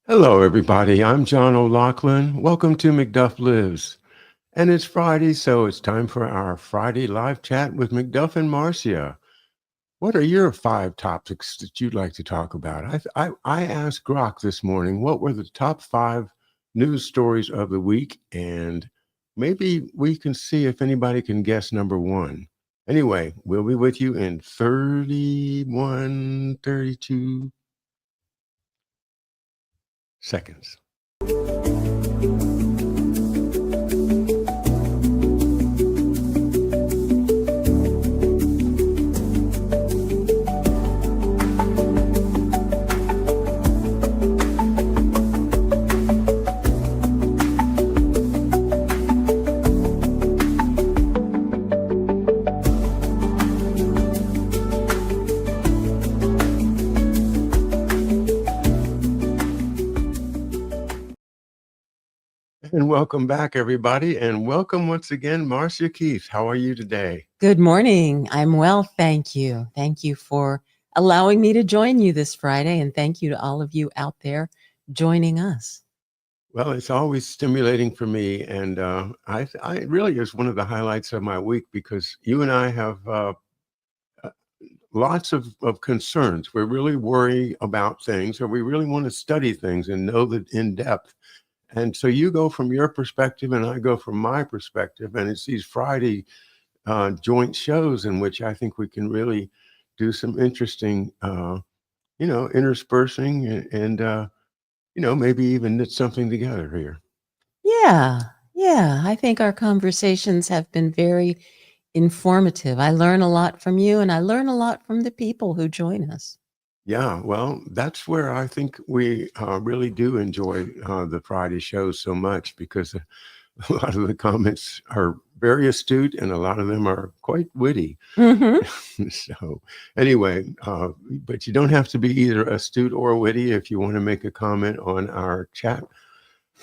Hello, everybody. I'm John O'Loughlin. Welcome to McDuff Lives. And it's Friday, so it's time for our Friday live chat with McDuff and Marcia. What are your five topics that you'd like to talk about? I asked Grok this morning what were the top five news stories of the week, and maybe we can see if anybody can guess number one. Anyway, we'll be with you in 31, 32 seconds. And welcome back, everybody. And welcome once again, Marcia Keith. How are you today? Good morning. I'm well, thank you. Thank you for allowing me to join you this Friday, and thank you to all of you out there joining us. Well, it's always stimulating for me. And I it really is one of the highlights of my week because you and I have uh, lots of concerns. We really worry about things, or we really want to study things and know that in depth. And so you go from your perspective, and I go from my perspective. And it's these Friday joint shows in which I think we can really do some interesting, interspersing and maybe even knit something together here. Yeah, yeah. I think our conversations have been very informative. I learn a lot from you, and I learn a lot from the people who join us. Yeah, well, that's where I think we really do enjoy the Friday shows so much because a lot of the comments are very astute and a lot of them are quite witty. Hmm. So, anyway, but you don't have to be either astute or witty if you want to make a comment on our chat.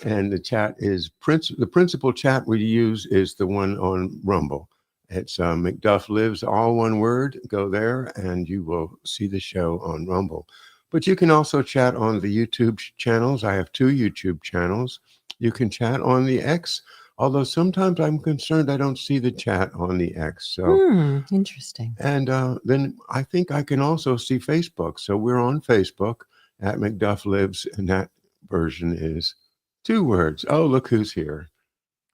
And the chat is the principal chat we use is the one on Rumble. It's McDuff Lives, all one word. Go there and you will see the show on Rumble. But you can also chat on the YouTube channels. I have two YouTube channels. You can chat on the X, although sometimes I'm concerned I don't see the chat on the X. So, Interesting. and then I think I can also see Facebook. So we're on Facebook at McDuff Lives, and that version is two words. Oh, look who's here.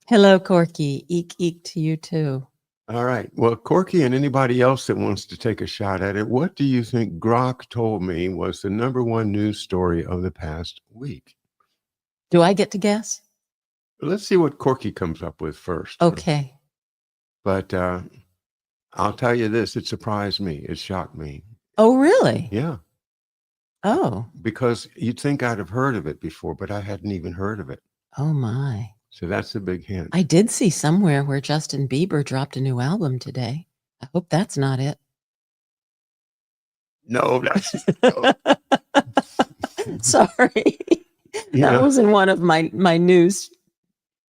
Hello, Corky. Eek, eek to you too. All right. Well, Corky and anybody else that wants to take a shot at it, what do you think Grok told me was the number one news story of the past week? Do I get to guess? Let's see what Corky comes up with first. Okay. But I'll tell you this, it surprised me. It shocked me. Oh, really? Yeah. Oh. Because you'd think I'd have heard of it before, but I hadn't even heard of it. Oh, my. So that's a big hint. I did see somewhere where Justin Bieber dropped a new album today. I hope that's not it. No, that's Sorry. That was in one of my news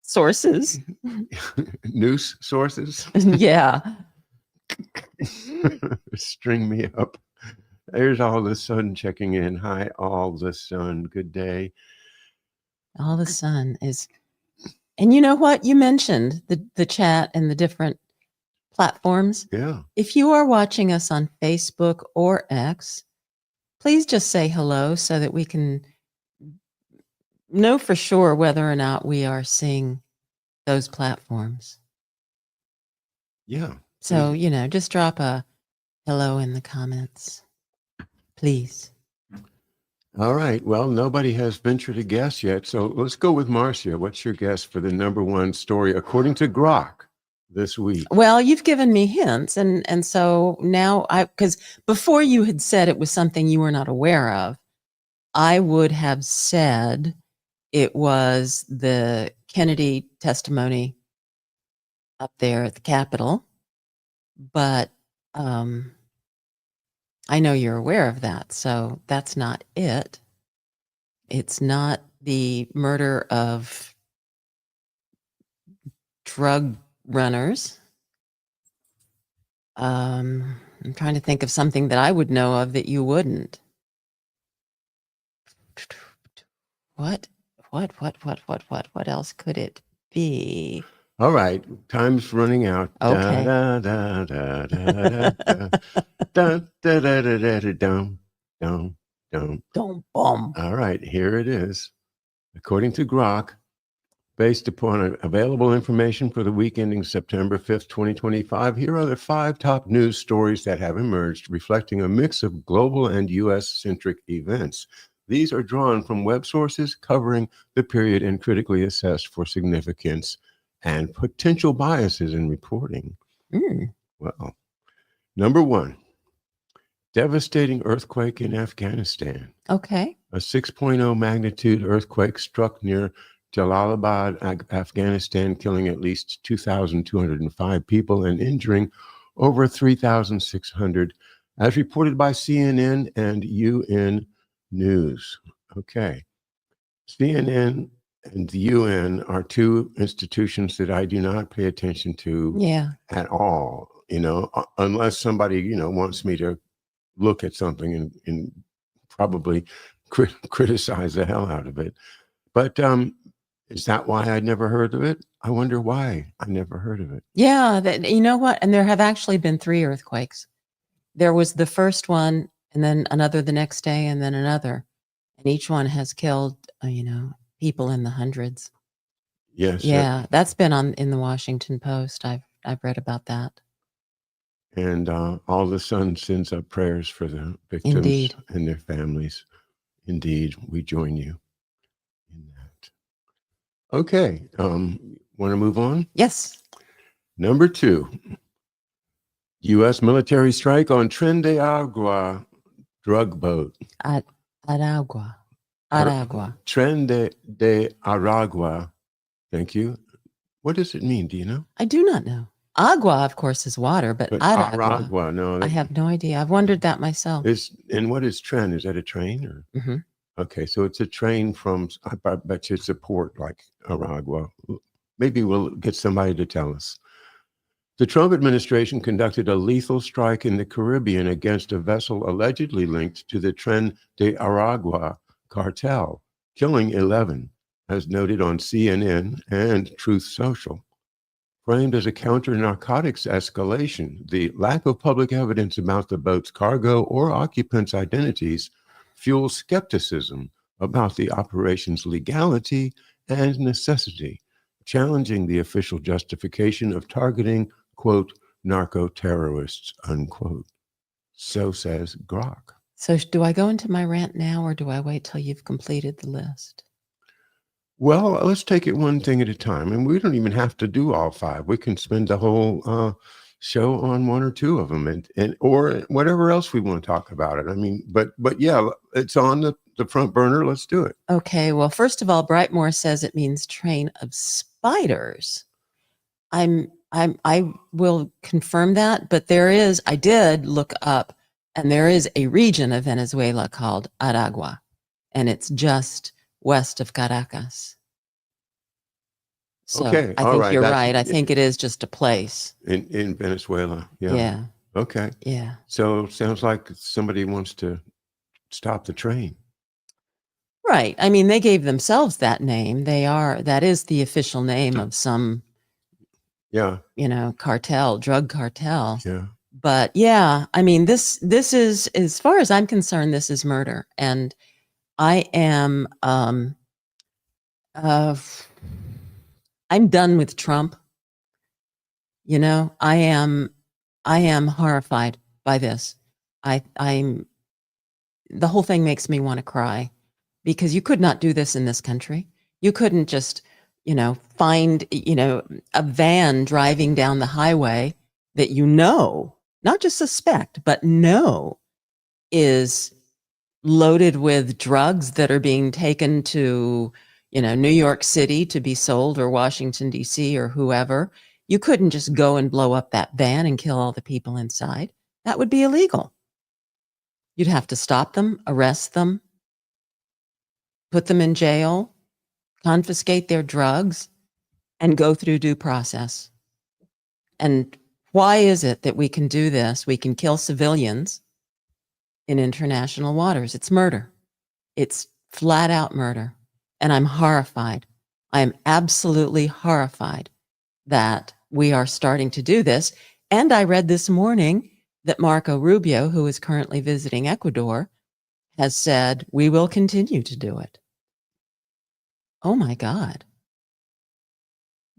sources. News sources. Yeah. String me up. There's All the Sun checking in. Hi, All the Sun. Good day. All the Sun is, and you know what? You mentioned the chat and the different platforms. Yeah. If you are watching us on Facebook or X, please just say hello so that we can know for sure whether or not we are seeing those platforms. Yeah. So, just drop a hello in the comments, please. All right. Well, nobody has ventured a guess yet. So let's go with Marcia. What's your guess for the number one story according to Grok this week? Well, you've given me hints, and so now because before you had said it was something you were not aware of, I would have said it was the Kennedy testimony up there at the Capitol, but I know you're aware of that, so that's not it. It's not the murder of drug runners. I'm trying to think of something that I would know of that you wouldn't. What else could it be? All right, time's running out. Okay. Da, da, da, da, da, da, da, da, da, da, da, da, dum, dum, dum. Don't bum. All right, here it is. According to Grok, based upon available information for the week ending September 5th, 2025, here are the 5 top news stories that have emerged, reflecting a mix of global and U.S.-centric events. These are drawn from web sources covering the period and critically assessed for significance and potential biases in reporting. Well, number 1, devastating earthquake in Afghanistan. Okay. A 6.0 magnitude earthquake struck near Jalalabad, Afghanistan, killing at least 2,205 people and injuring over 3,600, as reported by CNN and UN News. Okay. CNN and the UN are 2 institutions that I do not pay attention to Yeah. at all, unless somebody, wants me to look at something and probably criticize the hell out of it. But is that why I'd never heard of it? I wonder why I never heard of it. Yeah. You know what? And there have actually been 3 earthquakes. There was the first one, and then another the next day, and then another. And each one has killed, people in the hundreds. Yes. Yeah. That's been in the Washington Post. I've read about that. And all the sun sends up prayers for the victims Indeed. and their families. Indeed, we join you in that. Okay. Want to move on? Yes. Number 2, U.S. military strike on Tren de Agua drug boat. Aragua. Tren de Aragua. Thank you. What does it mean? Do you know? I do not know. Agua, of course, is water, but Aragua. Aragua, no. I have no idea. I've wondered that myself. And what is Tren? Is that a train? Or? Mm-hmm. Okay, so it's a train from, I bet you it's a port like Aragua. Maybe we'll get somebody to tell us. The Trump administration conducted a lethal strike in the Caribbean against a vessel allegedly linked to the Tren de Aragua cartel, killing 11, as noted on CNN and Truth Social. Framed as a counter-narcotics escalation, the lack of public evidence about the boat's cargo or occupants' identities fuels skepticism about the operation's legality and necessity, challenging the official justification of targeting, quote, narco-terrorists, unquote. So says Grok. So do I go into my rant now, or do I wait till you've completed the list? Well, let's take it one thing at a time. And we don't even have to do all 5. We can spend the whole show on 1 or 2 of them and or whatever else we want to talk about it. I mean, but yeah, it's on the front burner. Let's do it. Okay. Well, first of all, Brightmore says it means train of spiders. I will confirm that, but I did look up, and there is a region of Venezuela called Aragua, and it's just west of Caracas. So Okay, I all think right, you're right. I think it is just a place. In Venezuela. Yeah. Yeah. Okay. Yeah. So it sounds like somebody wants to stop the train. Right. I mean, they gave themselves that name. That is the official name of some, Yeah. drug cartel. Yeah. But yeah, I mean, this is, as far as I'm concerned, this is murder. And I am, I'm done with Trump. I am horrified by this. The whole thing makes me want to cry, because you could not do this in this country. You couldn't just, find, a van driving down the highway that not just suspect, but know is loaded with drugs that are being taken to, New York City to be sold, or Washington, D.C., or whoever. You couldn't just go and blow up that van and kill all the people inside. That would be illegal. You'd have to stop them, arrest them, put them in jail, confiscate their drugs, and go through due process. And why is it that we can do this? We can kill civilians in international waters. It's murder. It's flat out murder. And I'm horrified. I am absolutely horrified that we are starting to do this. And I read this morning that Marco Rubio, who is currently visiting Ecuador, has said we will continue to do it. Oh my God.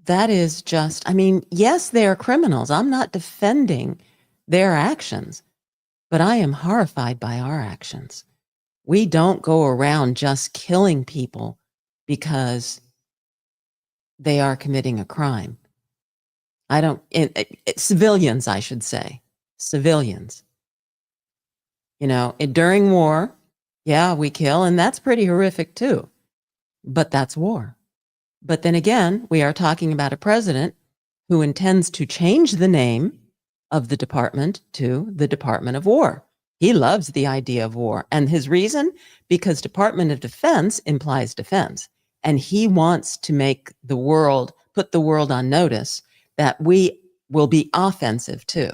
That is just, I mean, yes, they are criminals. I'm not defending their actions, but I am horrified by our actions. We don't go around just killing people because they are committing a crime. I don't, civilians, I should say, civilians. You know, during war, yeah, we kill, and that's pretty horrific too, but that's war. But then again, we are talking about a president who intends to change the name of the department to the Department of War. He loves the idea of war. And his reason? Because Department of Defense implies defense. And he wants to make the world, put the world on notice that we will be offensive too.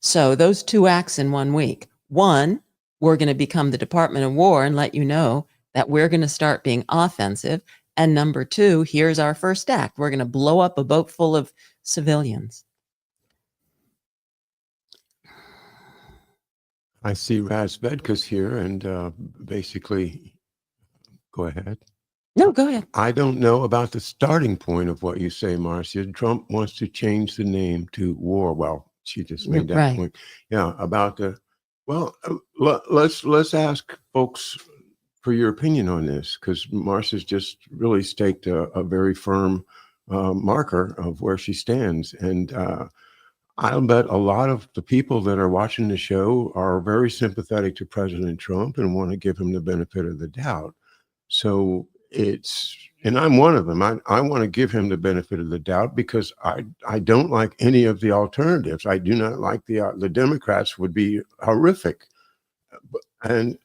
So those two acts in 1 week. One, we're going to become the Department of War and let you know that we're going to start being offensive. And number two, here's our first act. We're going to blow up a boat full of civilians. I see Razvedka's here, and basically, go ahead. No, go ahead. I don't know about the starting point of what you say, Marcia. Trump wants to change the name to war. Well, she just made that Right. point. Yeah, about the. Well, let's ask folks for your opinion on this, because Marcia's just really staked a very firm marker of where she stands, and I'll bet a lot of the people that are watching the show are very sympathetic to President Trump and want to give him the benefit of the doubt. So and I'm one of them. I want to give him the benefit of the doubt because I don't like any of the alternatives. I do not like the Democrats would be horrific, and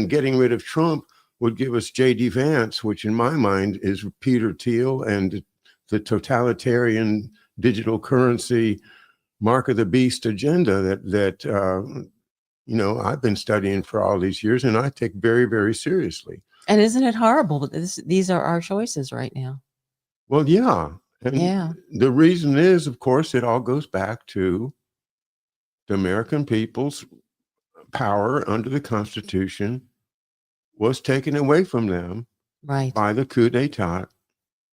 getting rid of Trump would give us J.D. Vance, which in my mind is Peter Thiel and the totalitarian digital currency mark of the beast agenda that I've been studying for all these years and I take very, very seriously. And isn't it horrible? But these are our choices right now. Well, yeah. And yeah. The reason is, of course, it all goes back to the American people's power under the Constitution was taken away from them Right. by the coup d'etat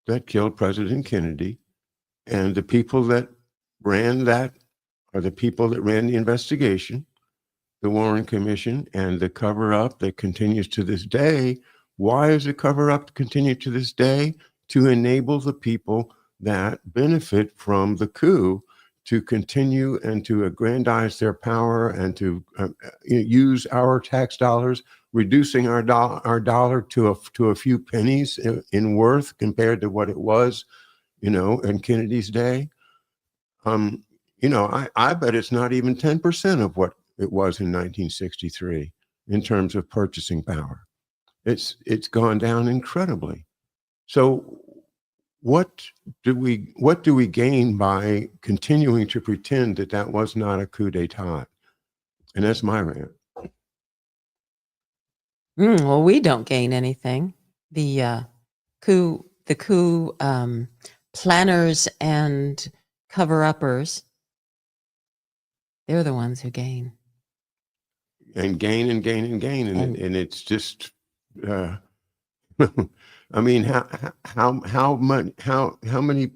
that killed President Kennedy. And the people that ran that are the people that ran the investigation, the Warren Commission, and the cover-up that continues to this day. Why is the cover-up continue to this day? To enable the people that benefit from the coup to continue and to aggrandize their power and to use our tax dollars, reducing our dollar to a few pennies in worth compared to what it was, in Kennedy's day. I bet it's not even 10% of what it was in 1963 in terms of purchasing power. It's gone down incredibly. So what do we gain by continuing to pretend that was not a coup d'etat? And that's my rant. Well, we don't gain anything. The coup planners and cover-uppers, they're the ones who gain. And gain and gain and gain, and it's just. I mean, how many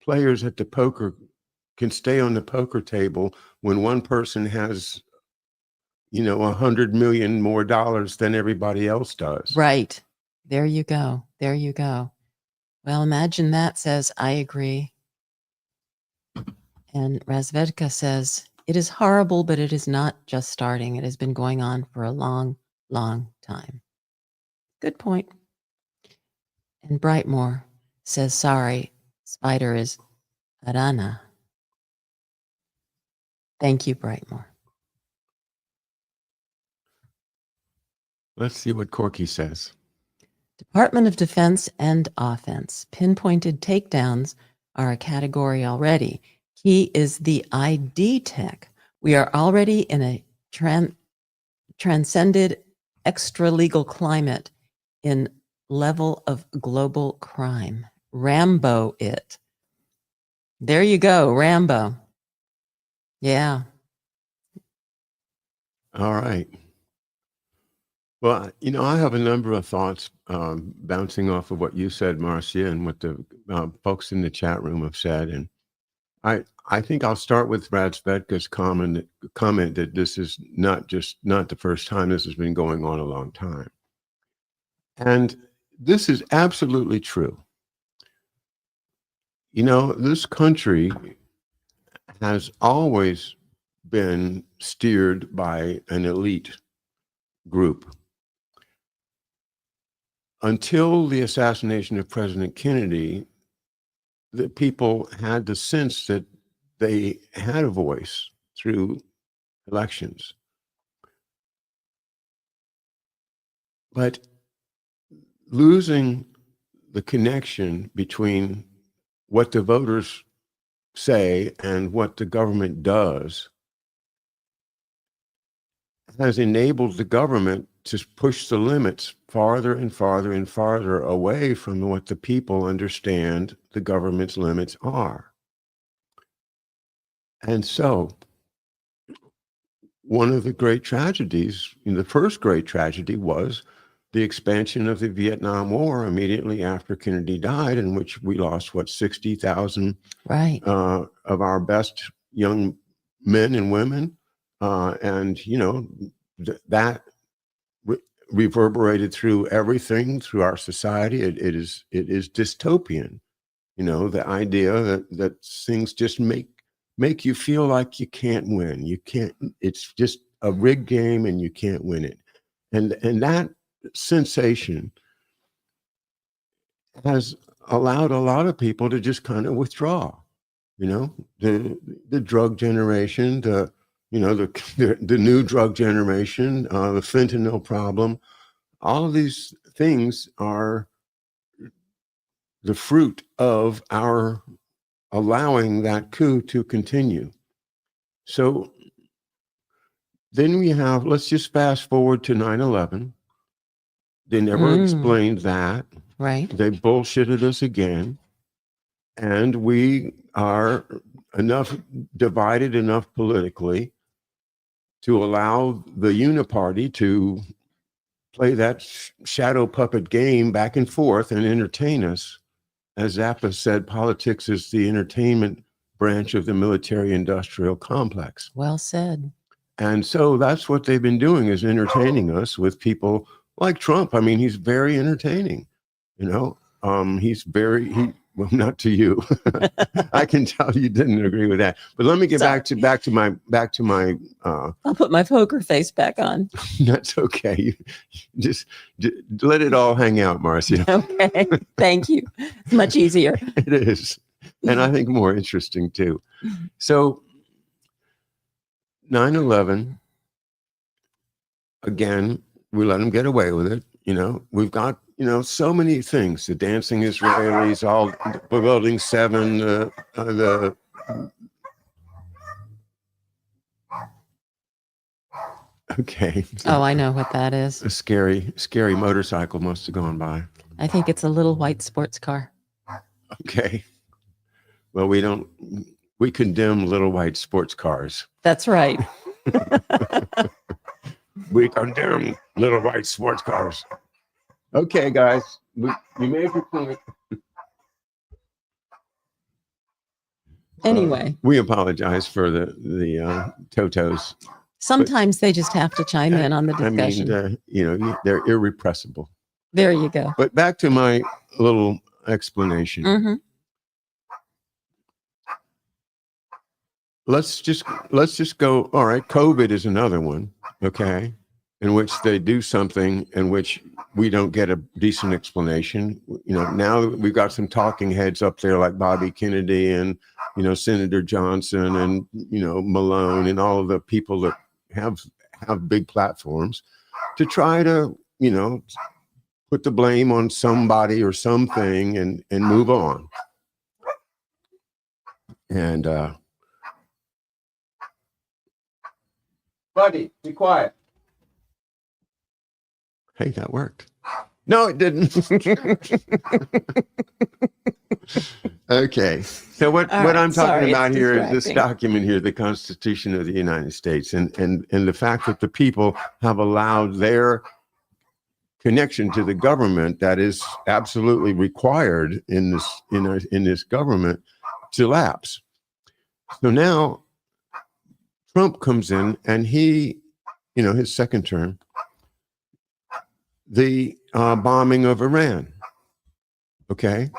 players at the poker can stay on the poker table when one person has, $100 million more dollars than everybody else does? Right. There you go. There you go. Well, imagine that says, I agree. And Razvedka says, it is horrible, but it is not just starting. It has been going on for a long, long time. Good point. And Brightmore says, sorry, Spider is Arana. Thank you, Brightmore. Let's see what Corky says. Department of Defense and offense. Pinpointed takedowns are a category already. Key is the ID tech. We are already in a transcended extra-legal climate in level of global crime. Rambo it. There you go, Rambo. Yeah. All right. Well, I have a number of thoughts bouncing off of what you said, Marcia, and what the folks in the chat room have said. And I think I'll start with Brad Svetka's comment that this is not the first time. This has been going on a long time. And this is absolutely true. This country has always been steered by an elite group. Until the assassination of President Kennedy, the people had the sense that they had a voice through elections. But losing the connection between what the voters say and what the government does has enabled the government to push the limits farther and farther and farther away from what the people understand the government's limits are. And so one of the great tragedies, the first great tragedy, was the expansion of the Vietnam War immediately after Kennedy died, in which we lost, 60,000 Right. Of our best young men and women. And, that reverberated through everything, through our society. It is dystopian. The idea that things just make you feel like you can't win. You can't. It's just a rigged game, and you can't win it. And that sensation has allowed a lot of people to just kind of withdraw. The drug generation, the new drug generation, the fentanyl problem. All of these things are the fruit of our allowing that coup to continue. So then we have, let's just fast forward to 9/11. They never explained that. Right. They bullshitted us again. And we are divided enough politically to allow the uniparty to play that shadow puppet game back and forth and entertain us. As Zappa said, politics is the entertainment branch of the military-industrial complex. Well said. And so that's what they've been doing, is entertaining us with people like Trump. I mean, he's very entertaining. He's well, not to you. I can tell you didn't agree with that. But let me get back to my. I'll put my poker face back on. That's okay. Just let it all hang out, Marcia. Okay. Thank you. It's much easier. It is, and I think more interesting too. So 9/11. Again, we let them get away with it. We've got so many things. The dancing Israelis, all Building 7, the okay. Oh, I know what that is. A scary motorcycle must have gone by. I think it's a little white sports car. Okay. Well, we condemn little white sports cars. That's right. We condemn little white sports cars. Okay, guys, you made your point. Anyway, we apologize for the Totos. Sometimes they just have to chime in on the discussion. I mean, they're irrepressible. There you go. But back to my little explanation. Mm-hmm. Let's just go. All right, COVID is another one. Okay, in which they do something in which we don't get a decent explanation. Now we've got some talking heads up there like Bobby Kennedy and Senator Johnson and Malone and all of the people that have big platforms to try to put the blame on somebody or something and move on. And Buddy, be quiet. Hey, that worked. No, it didn't. Okay. So what All right, I'm talking sorry, it's about here is this distracting. document here, the Constitution of the United States, and the fact that the people have allowed their connection to the government that is absolutely required in this government to lapse. So now Trump comes in and he, his second term, the bombing of Iran. Okay.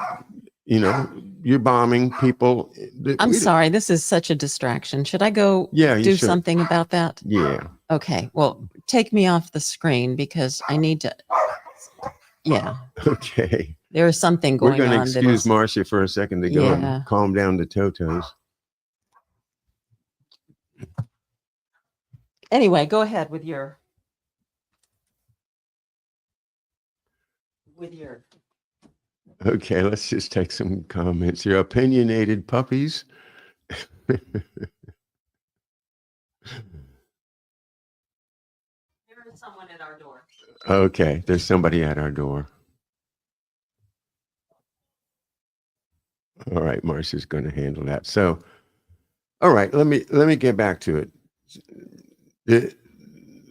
You're bombing people. I'm sorry, this is such a distraction. Should I go Yeah, you do should. something about that? Yeah. Okay, well, take me off the screen because I need to. Yeah, Okay. there is something We're going going to on that excuse is. Marcia for a second to go Yeah. and calm down the totos. Anyway, go ahead with your. Okay, let's just take some comments. Your opinionated puppies. There is someone at our door. Okay, there's somebody at our door. All right, Marcia's going to handle that. So, all right, let me get back to it.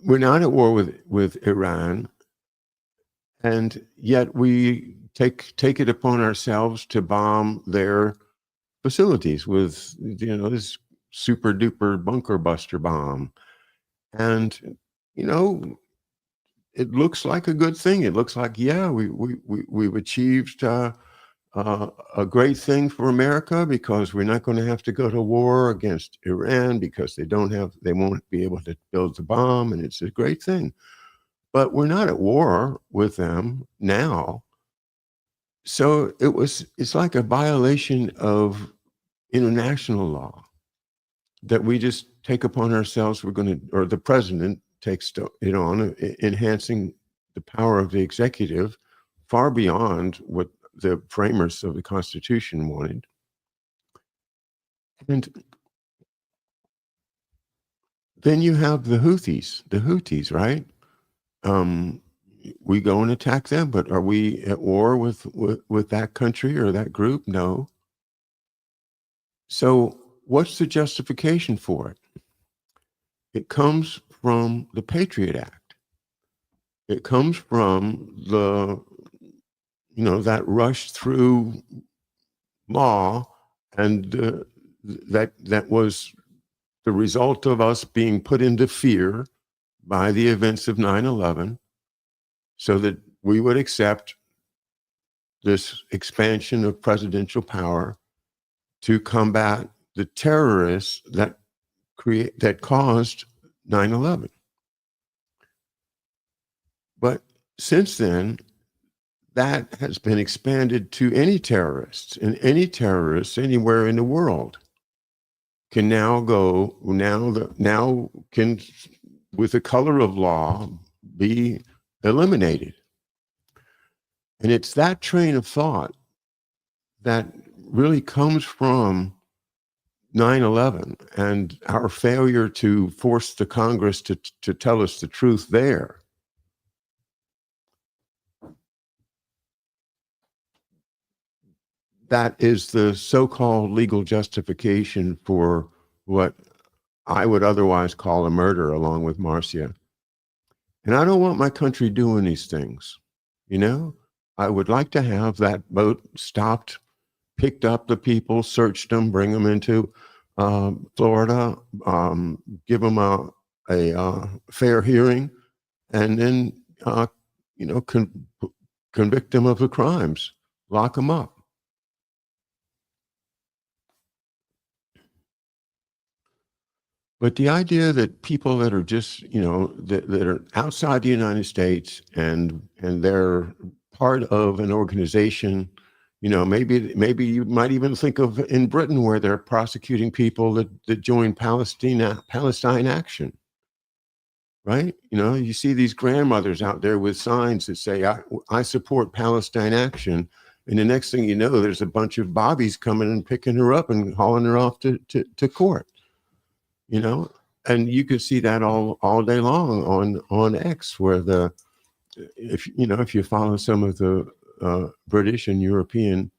We're not at war with Iran, and yet we take it upon ourselves to bomb their facilities with this super duper bunker buster bomb, and it looks like a good thing. It looks like we've achieved a great thing for America because we're not going to have to go to war against Iran because they won't be able to build the bomb, and it's a great thing. But we're not at war with them now. So it's like a violation of international law that we just take upon ourselves. Or the president takes it on, enhancing the power of the executive far beyond what the framers of the Constitution wanted. And then you have the Houthis, right? We go and attack them, but are we at war with that country or that group? No. So what's the justification for it? It comes from the Patriot Act. It comes from that rush through law, and that was the result of us being put into fear by the events of 9/11, so that we would accept this expansion of presidential power to combat the terrorists that caused 9/11. But since then, that has been expanded to any terrorists, and any terrorists anywhere in the world can now can, with the color of law, be eliminated. And it's that train of thought that really comes from 9/11 and our failure to force the Congress to tell us the truth there. That is the so-called legal justification for what I would otherwise call a murder, along with Marcia. And I don't want my country doing these things. I would like to have that boat stopped, picked up the people, searched them, bring them into Florida, give them a fair hearing, and then convict them of the crimes, lock them up. But the idea that people that are just, that are outside the United States and they're part of an organization, maybe you might even think of in Britain where they're prosecuting people that join Palestine Action, right? You see these grandmothers out there with signs that say, I support Palestine Action. And the next thing you know, there's a bunch of bobbies coming and picking her up and hauling her off to court. And you could see that all day long on X, where the if if you follow some of the British and European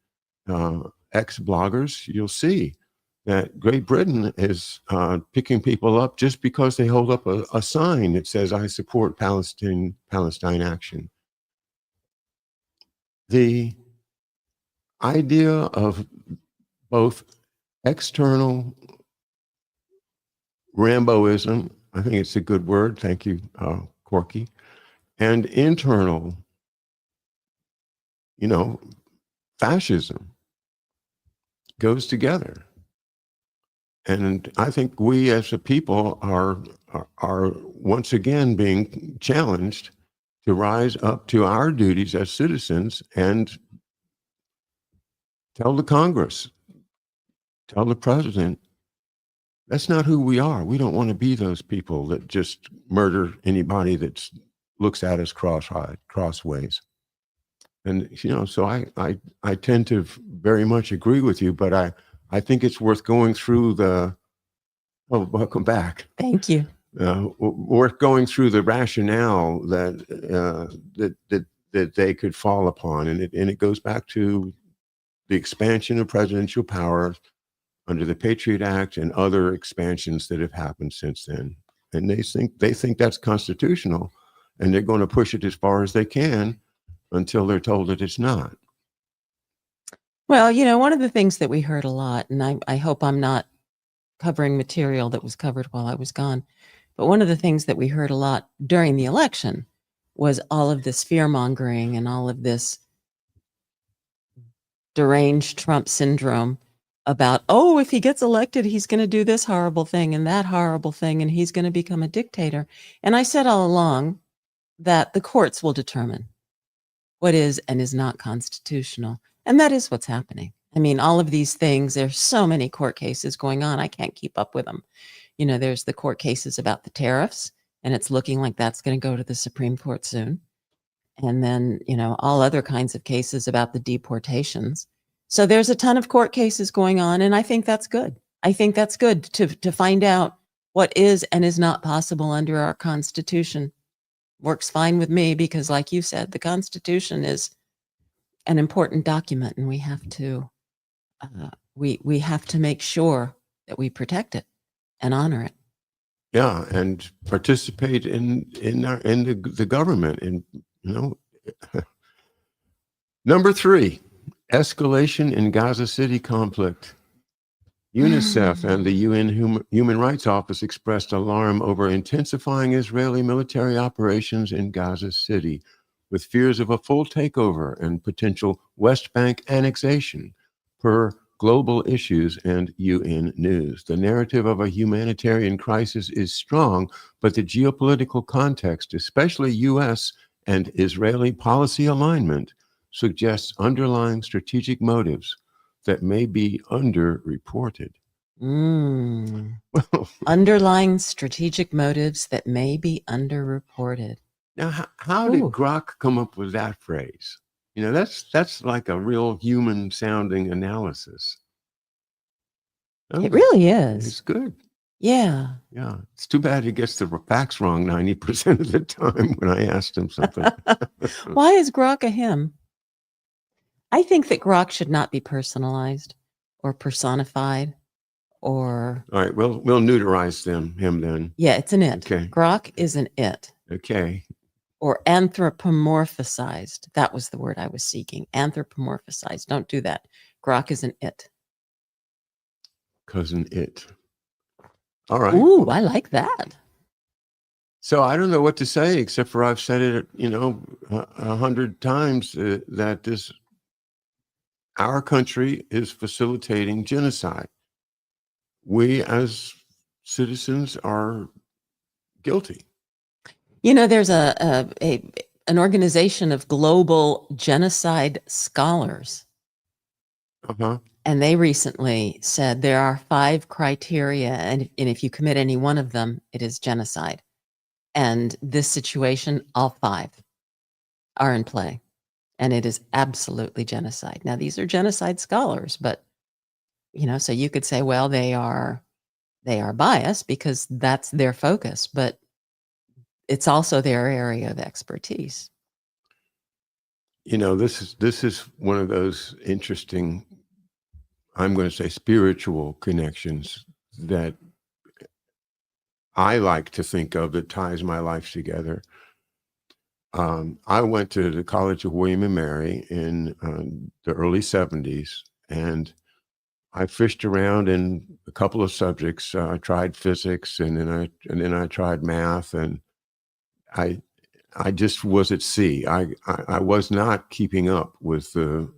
ex-bloggers, you'll see that Great Britain is picking people up just because they hold up a sign that says, "I support Palestine action." The idea of both external Ramboism, I think it's a good word, thank you, Corky, and internal, fascism goes together. And I think we as a people are once again being challenged to rise up to our duties as citizens and tell the Congress, tell the president, that's not who we are. We don't want to be those people that just murder anybody that looks at us crossways. And, so I tend to very much agree with you, but I think it's worth going through welcome back. Thank you. Worth going through the rationale that they could fall upon. And it goes back to the expansion of presidential power under the Patriot Act and other expansions that have happened since then. And they think that's constitutional, and they're going to push it as far as they can until they're told that it's not. Well, one of the things that we heard a lot, and I hope I'm not covering material that was covered while I was gone, but one of the things that we heard a lot during the election was all of this fear-mongering and all of this deranged Trump syndrome about, if he gets elected, he's going to do this horrible thing and that horrible thing, and he's going to become a dictator. And I said all along that the courts will determine what is and is not constitutional. And that is what's happening. I mean, all of these things, there's so many court cases going on, I can't keep up with them. There's the court cases about the tariffs, and it's looking like that's going to go to the Supreme Court soon. And then, all other kinds of cases about the deportations. So there's a ton of court cases going on, and I think that's good. I think that's good to find out what is and is not possible under our Constitution. Works fine with me because, like you said, the Constitution is an important document, and we have to we have to make sure that we protect it and honor it. Yeah, and participate in the government. And number 3. Escalation in Gaza City conflict. UNICEF and the UN Human Rights Office expressed alarm over intensifying Israeli military operations in Gaza City, with fears of a full takeover and potential West Bank annexation, per Global Issues and UN News. The narrative of a humanitarian crisis is strong, but the geopolitical context, especially U.S. and Israeli policy alignment, suggests underlying strategic motives that may be underreported. Underlying strategic motives that may be underreported. Now, how did Grok come up with that phrase? That's like a real human-sounding analysis. It really is. It's good. Yeah. Yeah. It's too bad he gets the facts wrong 90% of the time when I asked him something. Why is Grok a him? I think that Grok should not be personalized or personified or... All right, we'll neuterize him then. Yeah, it's an it. Okay. Grok is an it. Okay. Or anthropomorphized. That was the word I was seeking. Anthropomorphized. Don't do that. Grok is an it. Cousin it. All right. Ooh, I like that. So I don't know what to say, except for I've said it, 100 times that our country is facilitating genocide. We as citizens are guilty. There's an organization of global genocide scholars. Uh-huh. And they recently said there are 5 criteria, and if you commit any one of them, it is genocide. And this situation, all 5 are in play. And it is absolutely genocide. Now, these are genocide scholars, but, so you could say, well, they are biased because that's their focus, but it's also their area of expertise. This is one of those interesting, I'm going to say, spiritual connections that I like to think of that ties my life together. I went to the College of William and Mary in the early 70s, and I fished around in a couple of subjects. I tried physics, and then I tried math, and I I just was at sea. I was not keeping up with the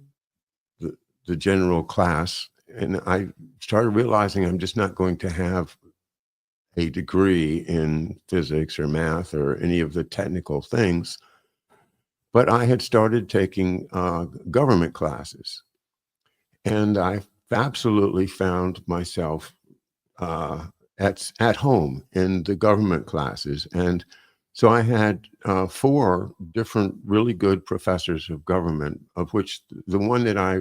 the general class, and I started realizing I'm just not going to have a degree in physics or math or any of the technical things. But I had started taking government classes, and I absolutely found myself at home in the government classes. And so I had four different really good professors of government, of which the one that I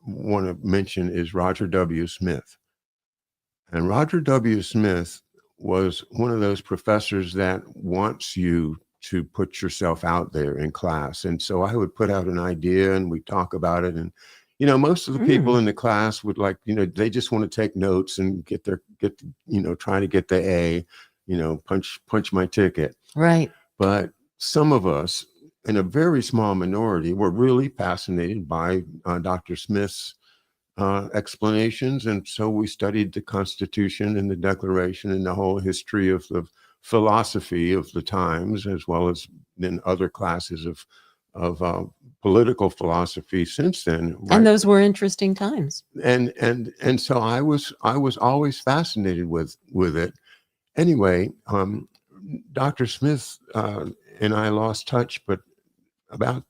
want to mention is Roger W. Smith. And Roger W. Smith was one of those professors that wants you to put yourself out there in class. And so I would put out an idea and we'd talk about it. And, most of the people Mm, in the class would they just want to take notes and try to get the A, punch my ticket. right. But some of us, in a very small minority, were really fascinated by Dr. Smith's explanations. And so we studied the Constitution and the Declaration and the whole history of the philosophy of the times, as well as then other classes of political philosophy since then. And Right. those were interesting times. And so I was always fascinated with it. Anyway, Dr. Smith and I lost touch, but about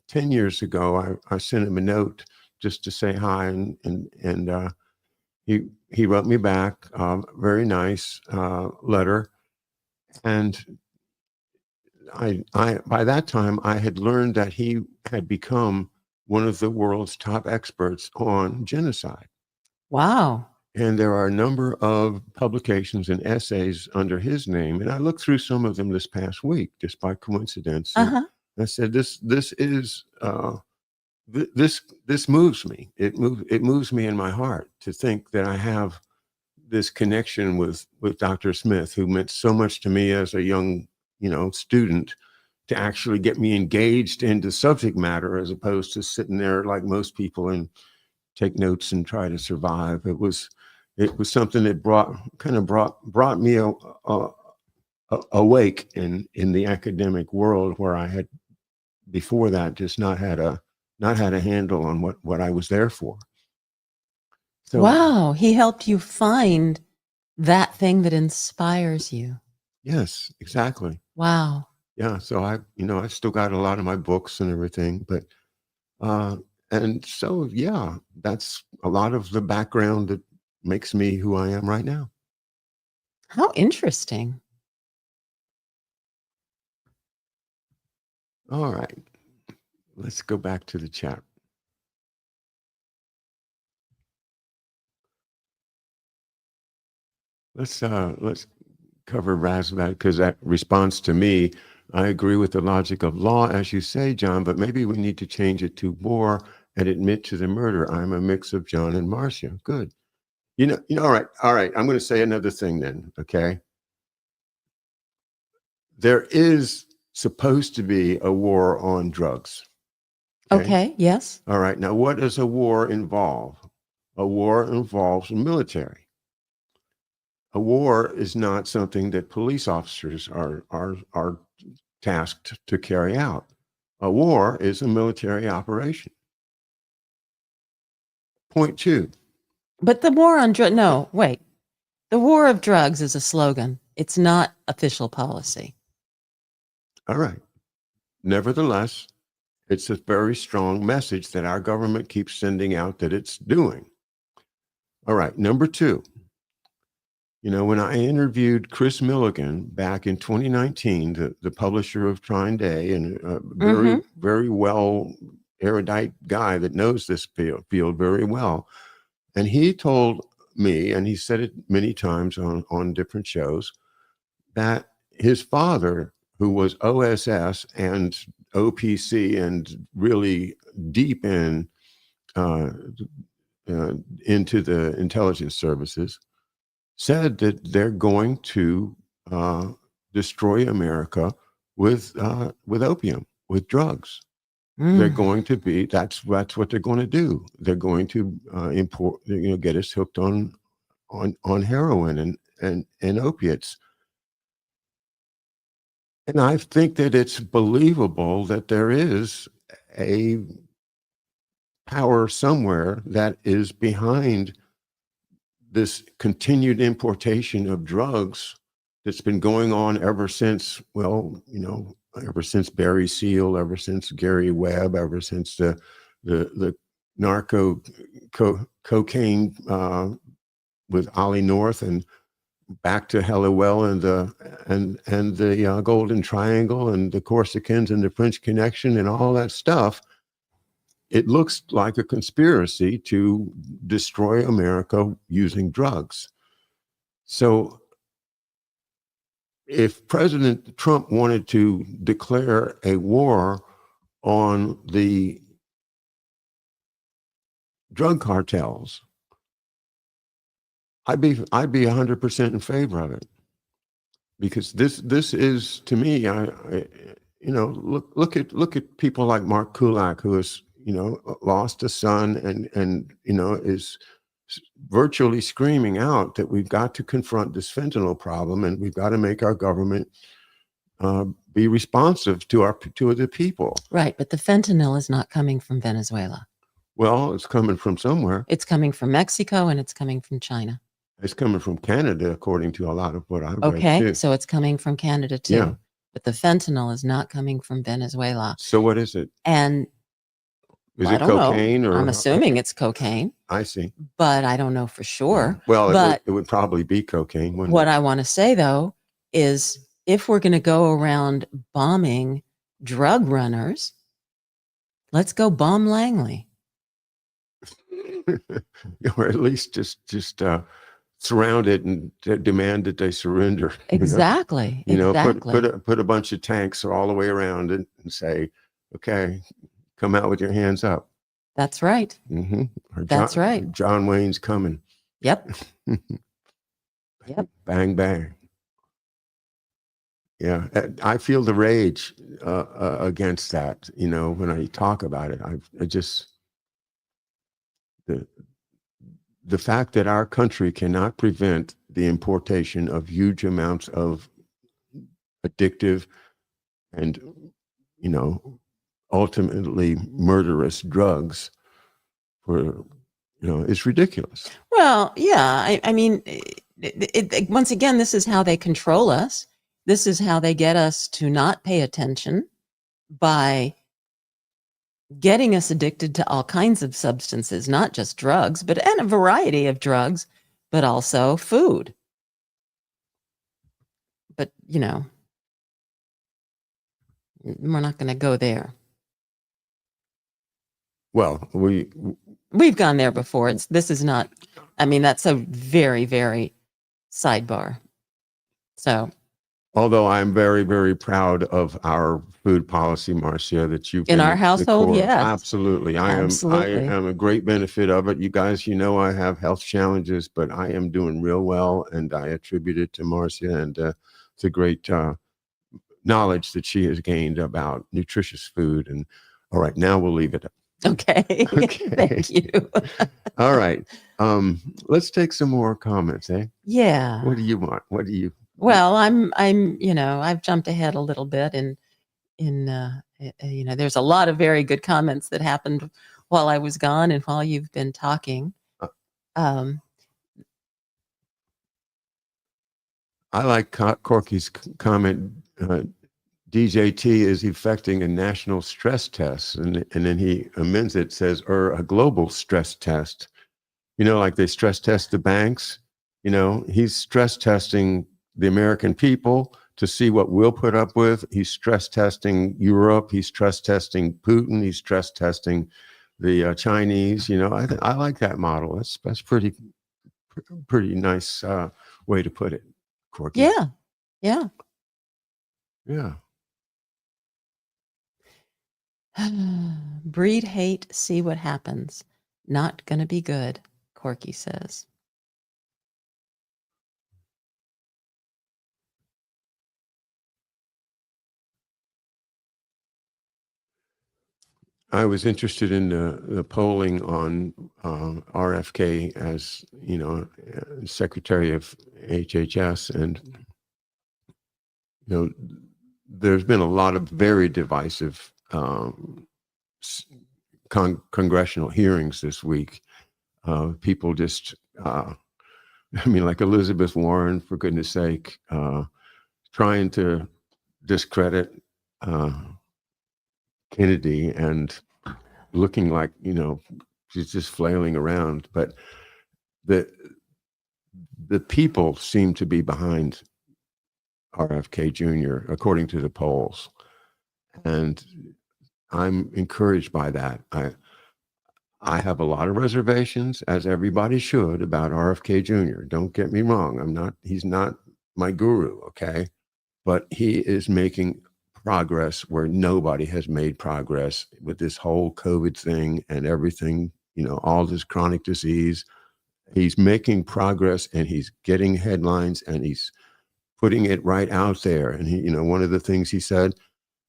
10 years ago, I sent him a note just to say hi, and he wrote me back very nice letter, and I by that time I had learned that he had become one of the world's top experts on genocide, Wow. and there are a number of publications and essays under his name, and I looked through some of them this past week just by coincidence, and Uh-huh. I said this is. This moves me. It moves me in my heart to think that I have this connection with Dr. Smith, who meant so much to me as a young, student, to actually get me engaged into subject matter as opposed to sitting there like most people and take notes and try to survive. It was something that brought me awake in the academic world, where I had before that just not had a handle on what I was there for. So Wow. He helped you find that thing that inspires you. yes, exactly. Wow. Yeah. So I still got a lot of my books and everything, but uh, and so yeah, that's a lot of the background that makes me who I am right now. How interesting. All right, let's go back to the chat. Let's cover Razvat, because that responds to me. I agree with the logic of law, as you say, John, but maybe we need to change it to war and admit to the murder. I'm a mix of John and Marcia. Good. All right. I'm going to say another thing then. Okay. There is supposed to be a war on drugs. Okay. Yes. All right. Now, what does a war involve? A war involves military. A war is not something that police officers are tasked to carry out. A war is a military operation. Point two. But the war on drug, no, wait. The war of drugs is a slogan. It's not official policy. All right. Nevertheless, it's a very strong message that our government keeps sending out that it's doing. All right. Number two, when I interviewed Chris Milligan back in 2019, the publisher of Trine Day, and a very, Mm-hmm. very well erudite guy that knows this field very well. And he told me, and he said it many times on different shows, that his father, who was OSS and OPC and really deep uh, into the intelligence services, said that they're going to destroy America with opium, with drugs. They're going to be, that's what they're going to do. They're going to import, get us hooked on heroin and opiates. And I think that it's believable that there is a power somewhere that is behind this continued importation of drugs that's been going on ever since, ever since Barry Seal, ever since Gary Webb, ever since the cocaine with Ollie North, and back to Helliwell and the Golden Triangle and the Corsicans and the French Connection and all that stuff. It looks like a conspiracy to destroy America using drugs. So if President Trump wanted to declare a war on the drug cartels, I'd be 100% in favor of it, because this is, to me, look at people like Mark Kulak, who has lost a son and is virtually screaming out that we've got to confront this fentanyl problem, and we've got to make our government be responsive to the people. Right, but the fentanyl is not coming from Venezuela. Well, it's coming from somewhere. It's coming from Mexico, and it's coming from China. It's coming from Canada, according to a lot of what I've read. Okay, so it's coming from Canada too. Yeah. But the fentanyl is not coming from Venezuela. So what is it? And is I it don't cocaine? know. Or I'm assuming it's cocaine, I see. but I don't know for sure. Well, but it would probably be cocaine. What I want to say, though, is if we're going to go around bombing drug runners, let's go bomb Langley. Or at least just surround it and demand that they surrender. Exactly. Exactly. Put a bunch of tanks all the way around it and say, okay, come out with your hands up. That's right. Mm-hmm. That's right. John Wayne's coming. Yep. Yep. Bang, bang. Yeah, I feel the rage against that. When I talk about it, I just the fact that our country cannot prevent the importation of huge amounts of addictive and ultimately murderous drugs it's ridiculous. Well, yeah, I mean, once again, this is how they control us. This is how they get us to not pay attention, by getting us addicted to all kinds of substances, not just drugs, and a variety of drugs, but also food. But, we're not going to go there. Well, we've gone there before. This is not, that's a very, very sidebar. So, although I'm very, very proud of our food policy, Marcia, that you've in our household, yes, absolutely. I am a great benefit of it. You guys, I have health challenges, but I am doing real well, and I attribute it to Marcia and the great knowledge that she has gained about nutritious food. And all right, now we'll leave it. Okay. Thank you. All right. Let's take some more comments, eh? Yeah. What do you want? Well, I'm, I've jumped ahead a little bit in there's a lot of very good comments that happened while I was gone and while you've been talking. I like Corky's comment. DJT is effecting a national stress test, and then he amends it, says, or a global stress test. Like they stress test the banks. He's stress testing the American people to see what we'll put up with. He's stress testing Europe. He's stress testing Putin. He's stress testing the Chinese. I like that model. That's pretty nice way to put it, Corky. Yeah. Yeah. Breed hate, see what happens. Not gonna be good, Corky says. I was interested in the polling on RFK as, Secretary of HHS, and there's been a lot of very divisive congressional hearings this week. People just, like Elizabeth Warren, for goodness sake, trying to discredit Kennedy and looking like, she's just flailing around. But the people seem to be behind RFK Jr., according to the polls. And I'm encouraged by that. I have a lot of reservations, as everybody should, about RFK Jr. Don't get me wrong. He's not my guru, okay? But he is making progress where nobody has made progress with this whole COVID thing and everything, all this chronic disease. He's making progress, and he's getting headlines, and he's putting it right out there. And he, one of the things he said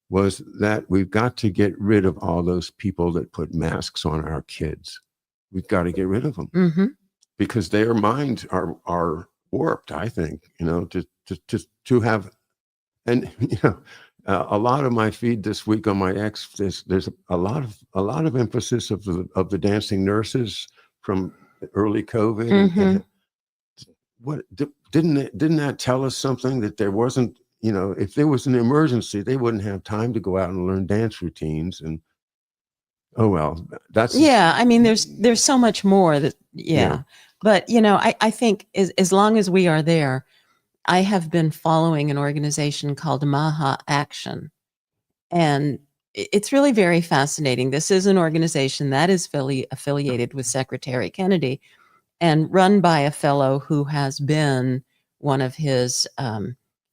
was that we've got to get rid of all those people that put masks on our kids. We've got to get rid of them, Mm-hmm. because their minds are warped, I think, to have, and a lot of my feed this week on my X, there's a lot of emphasis of the dancing nurses from early COVID. Mm-hmm. And what didn't that tell us something, that there wasn't, if there was an emergency, they wouldn't have time to go out and learn dance routines. And oh well, that's there's so much more that But I think as long as we are there, I have been following an organization called Maha Action, and it's really very fascinating. This is an organization that is affiliated with Secretary Kennedy and run by a fellow who has been one of his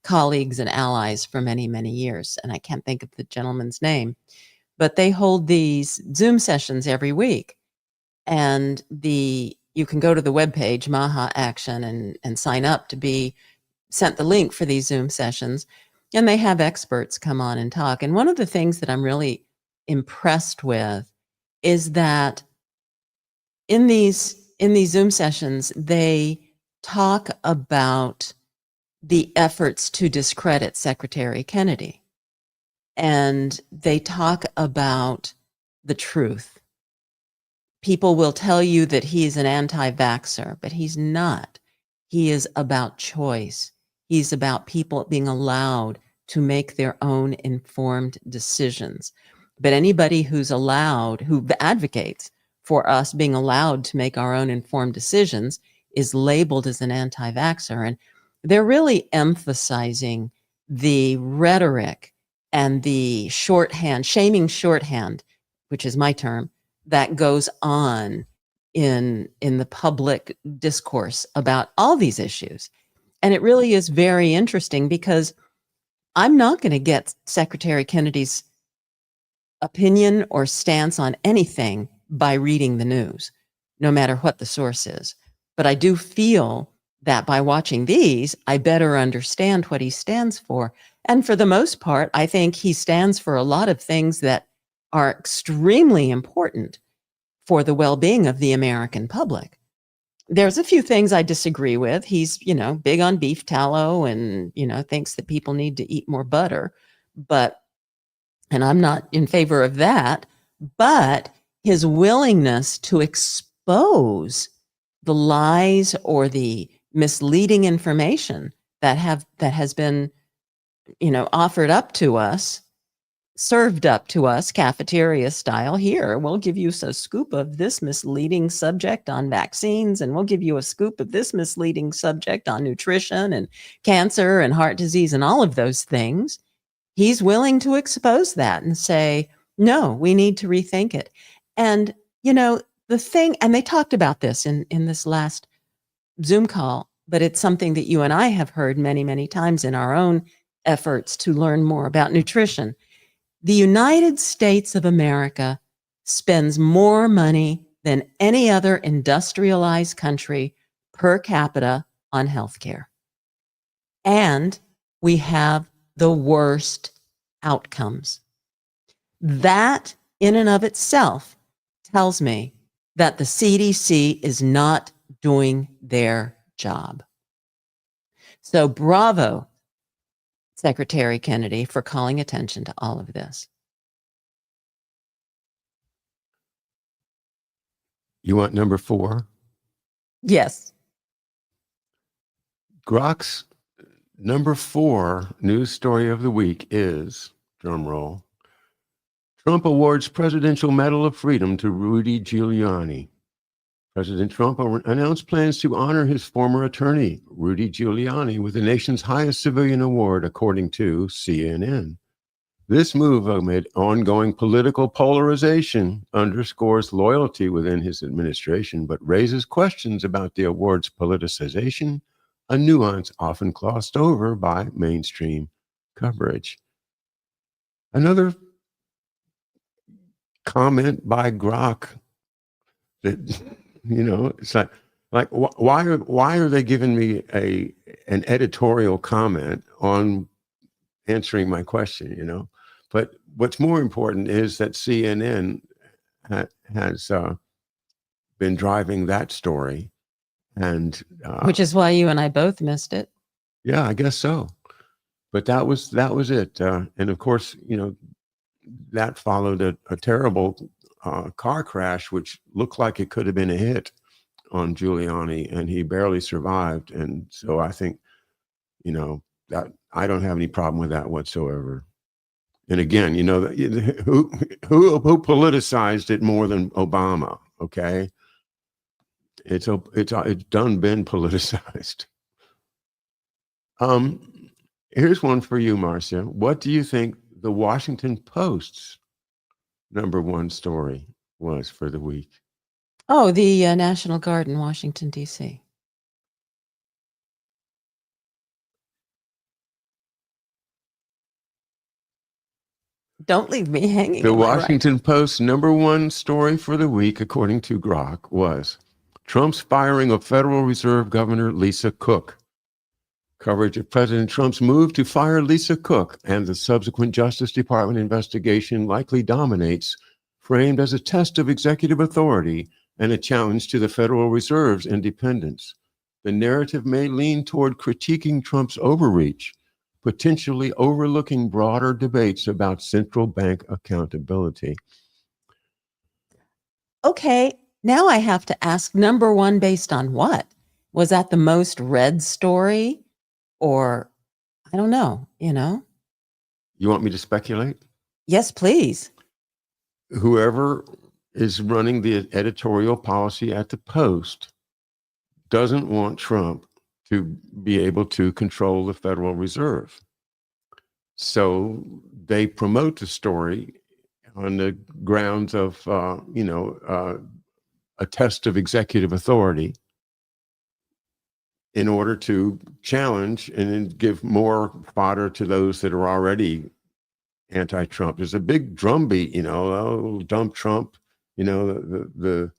colleagues and allies for many, many years. And I can't think of the gentleman's name, but they hold these Zoom sessions every week. And you can go to the webpage, Maha Action, and sign up to be sent the link for these Zoom sessions. And they have experts come on and talk. And one of the things that I'm really impressed with is that in these Zoom sessions, they talk about the efforts to discredit Secretary Kennedy. And they talk about the truth. People will tell you that he's an anti-vaxxer, but he's not. He is about choice. He's about people being allowed to make their own informed decisions. But anybody who advocates for us being allowed to make our own informed decisions is labeled as an anti-vaxxer. And they're really emphasizing the rhetoric and the shaming shorthand, which is my term, that goes on in the public discourse about all these issues. And it really is very interesting, because I'm not going to get Secretary Kennedy's opinion or stance on anything by reading the news, no matter what the source is. But I do feel that by watching these, I better understand what he stands for. And for the most part, I think he stands for a lot of things that are extremely important for the well-being of the American public. There's a few things I disagree with. He's, big on beef tallow and, thinks that people need to eat more butter. And I'm not in favor of that, but his willingness to expose the lies or the misleading information that has been, offered up to us, served up to us cafeteria style. Here, we'll give you a scoop of this misleading subject on vaccines, and we'll give you a scoop of this misleading subject on nutrition and cancer and heart disease and all of those things. He's willing to expose that and say, no, we need to rethink it. And, the thing, and they talked about this in this last Zoom call, but it's something that you and I have heard many, many times in our own efforts to learn more about nutrition. The United States of America spends more money than any other industrialized country per capita on healthcare. And we have the worst outcomes. That, in and of itself, tells me that the CDC is not doing their job. So, bravo, Secretary Kennedy, for calling attention to all of this. You want number 4? Yes. Grok's number 4 news story of the week is, drumroll, Trump awards Presidential Medal of Freedom to Rudy Giuliani. President Trump announced plans to honor his former attorney, Rudy Giuliani, with the nation's highest civilian award, according to CNN. This move, amid ongoing political polarization, underscores loyalty within his administration, but raises questions about the award's politicization, a nuance often glossed over by mainstream coverage. Another comment by Grok that, it's like why are they giving me an editorial comment on answering my question, But what's more important is that CNN has been driving that story, and Which is why you and I both missed it. yeah, I guess so. But that was it, and of course, that followed a terrible car crash, which looked like it could have been a hit on Giuliani, and he barely survived. And so I think, that I don't have any problem with that whatsoever. And again, who politicized it more than Obama? Okay, it's done been politicized. Here's one for you, Marcia. What do you think the Washington Post's number 1 story was for the week? Oh, the National Guard in Washington, D.C. Don't leave me hanging. The am I right? Washington Post's number 1 story for the week, according to Grok, was Trump's firing of Federal Reserve Governor Lisa Cook. Coverage of President Trump's move to fire Lisa Cook and the subsequent Justice Department investigation likely dominates, framed as a test of executive authority and a challenge to the Federal Reserve's independence. The narrative may lean toward critiquing Trump's overreach, potentially overlooking broader debates about central bank accountability. Okay, now I have to ask, number 1 based on what? Was that the most read story? Or, I don't know, You want me to speculate? Yes, please. Whoever is running the editorial policy at the Post doesn't want Trump to be able to control the Federal Reserve. So they promote the story on the grounds of, a test of executive authority in order to challenge and then give more fodder to those that are already anti-Trump. There's a big drumbeat, dump Trump, the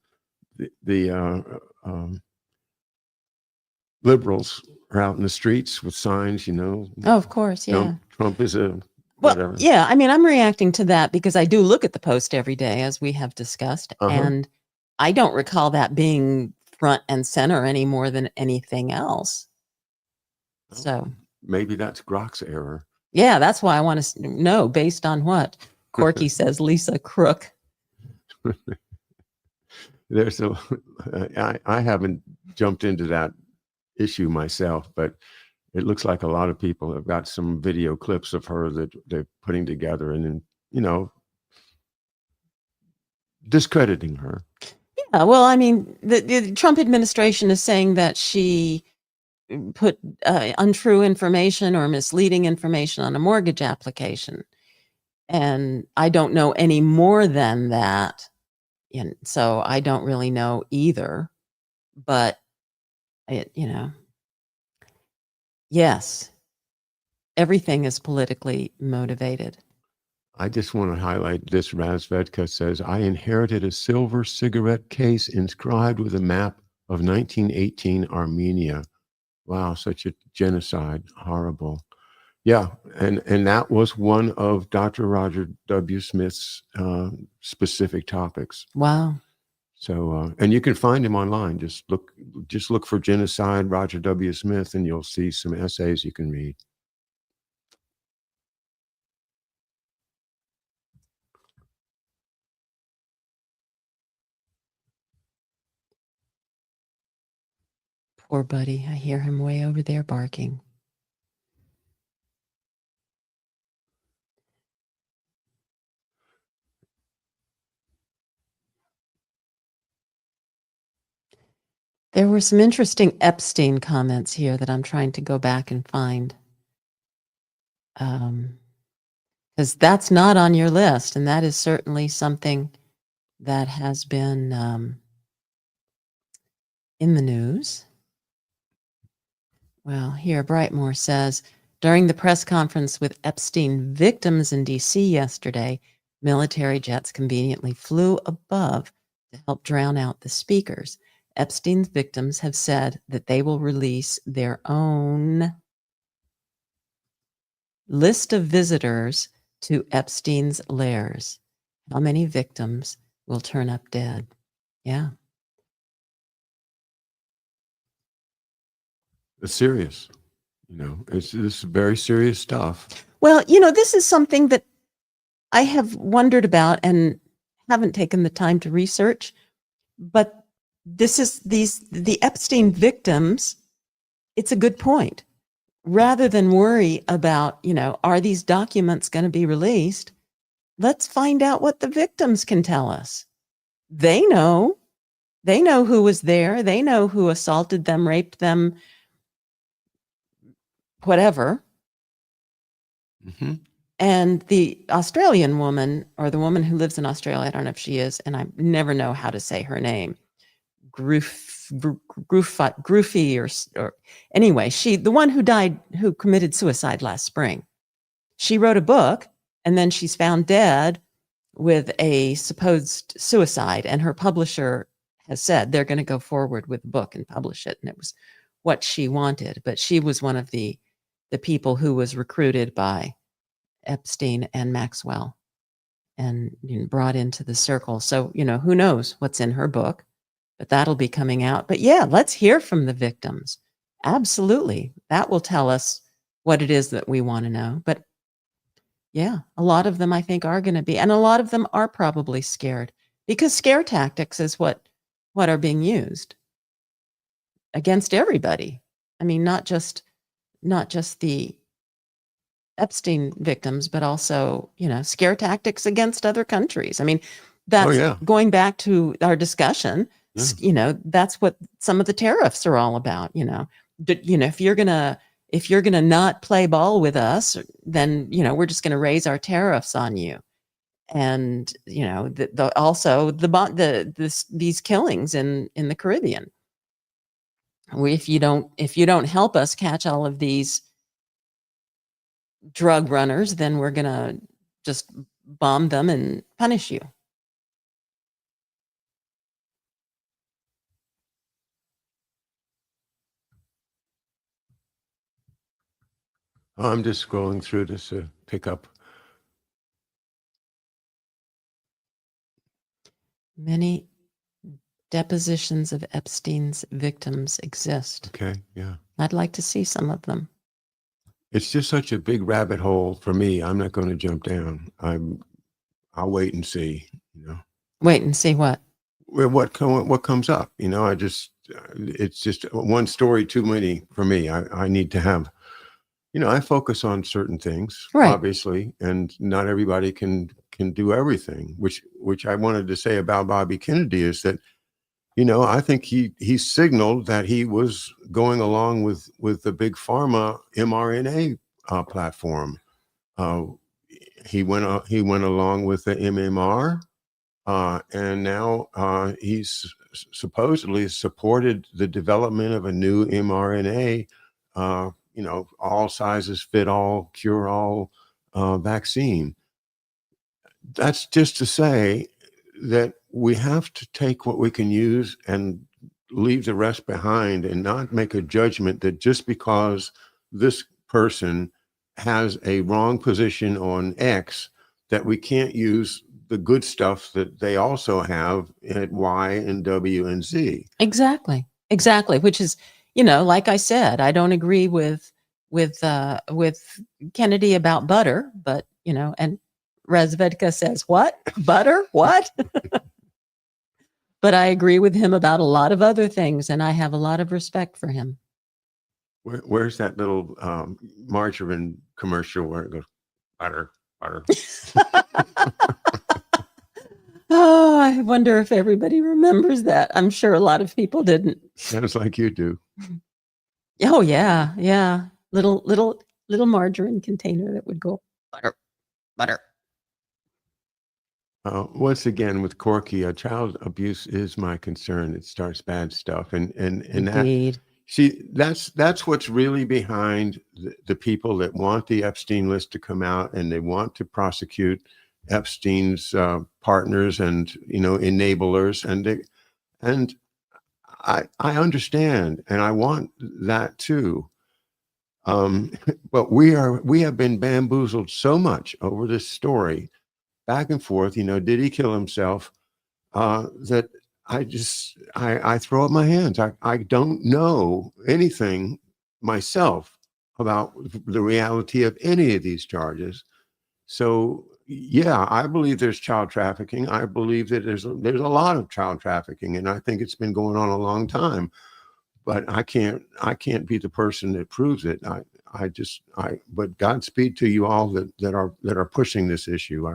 liberals are out in the streets with signs, Oh, of course, yeah. Trump is a Well, whatever. yeah, I mean, I'm reacting to that because I do look at the Post every day, as we have discussed, and I don't recall that being front and center any more than anything else. So maybe that's Grok's error. yeah, that's why I want to know based on what Corky says. Lisa Crook. There's I haven't jumped into that issue myself, but it looks like a lot of people have got some video clips of her that they're putting together and then, discrediting her. Yeah, well, I mean, the Trump administration is saying that she put untrue information or misleading information on a mortgage application. And I don't know any more than that. And so I don't really know either. But, yes, everything is politically motivated. I just want to highlight this. Razvedka says, I inherited a silver cigarette case inscribed with a map of 1918 Armenia. Wow, such a genocide. Horrible. Yeah, and that was one of Dr. Roger W. Smith's specific topics. Wow. So, and you can find him online. Just look for genocide Roger W. Smith, and you'll see some essays you can read. Poor buddy. I hear him way over there barking. There were some interesting Epstein comments here that I'm trying to go back and find. Because that's not on your list, and that is certainly something that has been in the news. Well, here, Brightmore says, during the press conference with Epstein victims in D.C. yesterday, military jets conveniently flew above to help drown out the speakers. Epstein's victims have said that they will release their own list of visitors to Epstein's lairs. How many victims will turn up dead? Yeah. It's serious. This is very serious stuff. Well, this is something that I have wondered about and haven't taken the time to research, but the Epstein victims, it's a good point. Rather than worry about, are these documents going to be released? Let's find out what the victims can tell us. They know who was there. They know who assaulted them, raped them, whatever. Mm-hmm. And the Australian woman, or the woman who lives in Australia, I don't know if she is, and I never know how to say her name, Groofy, or anyway, the one who died, who committed suicide last spring. She wrote a book, and then she's found dead with a supposed suicide, and her publisher has said they're going to go forward with the book and publish it, and it was what she wanted. But she was one of the people who was recruited by Epstein and Maxwell and brought into the circle. So, who knows what's in her book, but that'll be coming out. But yeah, let's hear from the victims. Absolutely. That will tell us what it is that we want to know. But yeah, a lot of them I think are going to be, and a lot of them are probably scared, because scare tactics is what are being used against everybody. I mean, not just the Epstein victims, but also, scare tactics against other countries. I mean, that's going back to our discussion. Yeah. That's what some of the tariffs are all about. If you're gonna not play ball with us, then we're just going to raise our tariffs on you. And these killings in the Caribbean. If you don't help us catch all of these drug runners, then we're going to just bomb them and punish you. I'm just scrolling through this to pick up. Many depositions of Epstein's victims exist. Okay, yeah. I'd like to see some of them. It's just such a big rabbit hole for me. I'm not going to jump down. I'll wait and see. Wait and see what? What comes up? It's just one story too many for me. I need to have. I focus on certain things, right, obviously, and not everybody can do everything. Which I wanted to say about Bobby Kennedy is that, I think he signaled that he was going along with the big pharma mRNA platform. He went along with the MMR, and now he's supposedly supported the development of a new mRNA. All sizes fit all, cure all vaccine. that's just to say that we have to take what we can use and leave the rest behind, and not make a judgment that just because this person has a wrong position on X, that we can't use the good stuff that they also have at Y and W and Z. Exactly. Exactly. Which is, like I said, I don't agree with Kennedy about butter, but and Razvedka says, what? Butter? What? But I agree with him about a lot of other things, and I have a lot of respect for him. Where's that little margarine commercial where it goes, butter, butter? Oh, I wonder if everybody remembers that. I'm sure a lot of people didn't. Sounds like you do. Oh yeah, yeah. Little margarine container that would go butter, butter. Once again, with Corky, child abuse is my concern. It starts bad stuff, and that, Indeed. see, that's what's really behind the people that want the Epstein list to come out, and they want to prosecute Epstein's partners and enablers, and I understand, and I want that too. But we have been bamboozled so much over this story, back and forth. Did he kill himself? That I throw up my hands. I don't know anything myself about the reality of any of these charges. So yeah, I believe there's child trafficking. I believe that there's a lot of child trafficking, and I think it's been going on a long time. But I can't be the person that proves it. But Godspeed to you all that are pushing this issue.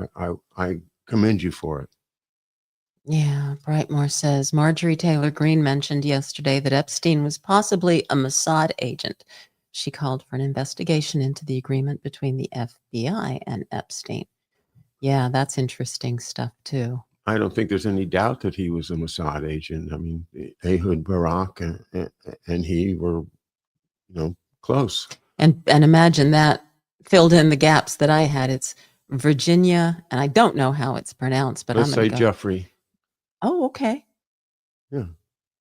I commend you for it. Yeah, Brightmore says Marjorie Taylor Greene mentioned yesterday that Epstein was possibly a Mossad agent. She called for an investigation into the agreement between the FBI and Epstein. Yeah, that's interesting stuff too. I don't think there's any doubt that he was a Mossad agent. I mean, Ehud Barak and he were, close. And imagine that filled in the gaps that I had. It's Virginia, and I don't know how it's pronounced, but Let's I'm going say to go. Jeffrey. Oh, okay. Yeah.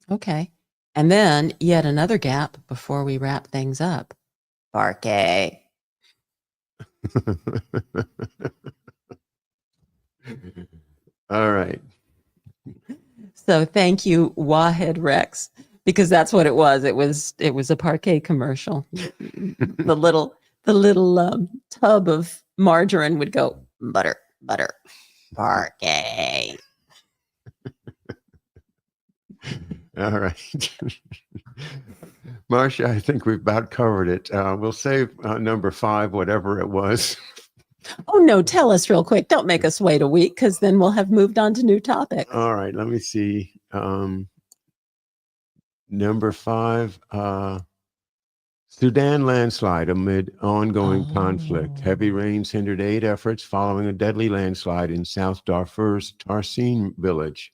Okay. And then yet another gap before we wrap things up. Barkay. All right. So thank you, Wahed Rex, because that's what it was. It was a Parquet commercial. the little tub of margarine would go butter, butter, Parquet. All right. Marcia, I think we've about covered it. We'll save number 5, whatever it was. Oh, no, tell us real quick. Don't make us wait a week, because then we'll have moved on to new topics. All right, let me see. Number 5, Sudan landslide amid ongoing conflict. Heavy rains hindered aid efforts following a deadly landslide in South Darfur's Tarsin village,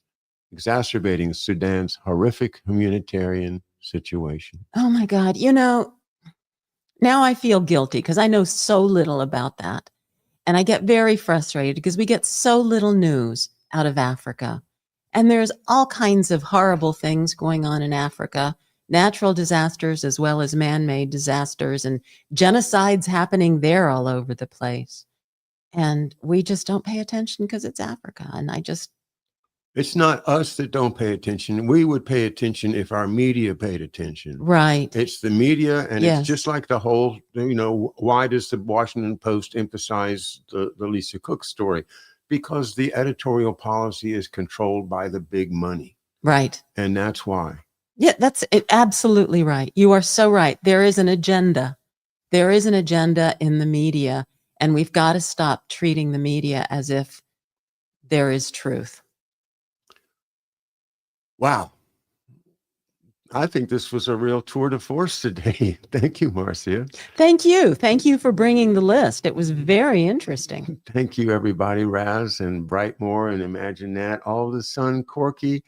exacerbating Sudan's horrific humanitarian situation. Oh, my God. Now I feel guilty because I know so little about that. And I get very frustrated because we get so little news out of Africa. And there's all kinds of horrible things going on in Africa, natural disasters as well as man-made disasters, and genocides happening there all over the place. And we just don't pay attention because it's Africa. And It's not us that don't pay attention. We would pay attention if our media paid attention. Right. It's the media, and Yes. it's just like the whole, why does the Washington Post emphasize the Lisa Cook story? Because the editorial policy is controlled by the big money. Right. And that's why. Yeah, that's it. Absolutely right. You are so right. There is an agenda. There is an agenda in the media, and we've got to stop treating the media as if there is truth. Wow. I think this was a real tour de force today. Thank you, Marcia. Thank you. Thank you for bringing the list. It was very interesting. Thank you, everybody. Raz and Brightmore and Imagine That, All the Sun, Corky,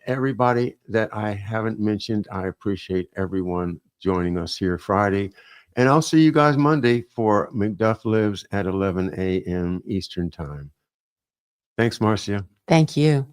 everybody that I haven't mentioned. I appreciate everyone joining us here Friday. And I'll see you guys Monday for McDuff Lives at 11 a.m. Eastern Time. Thanks, Marcia. Thank you.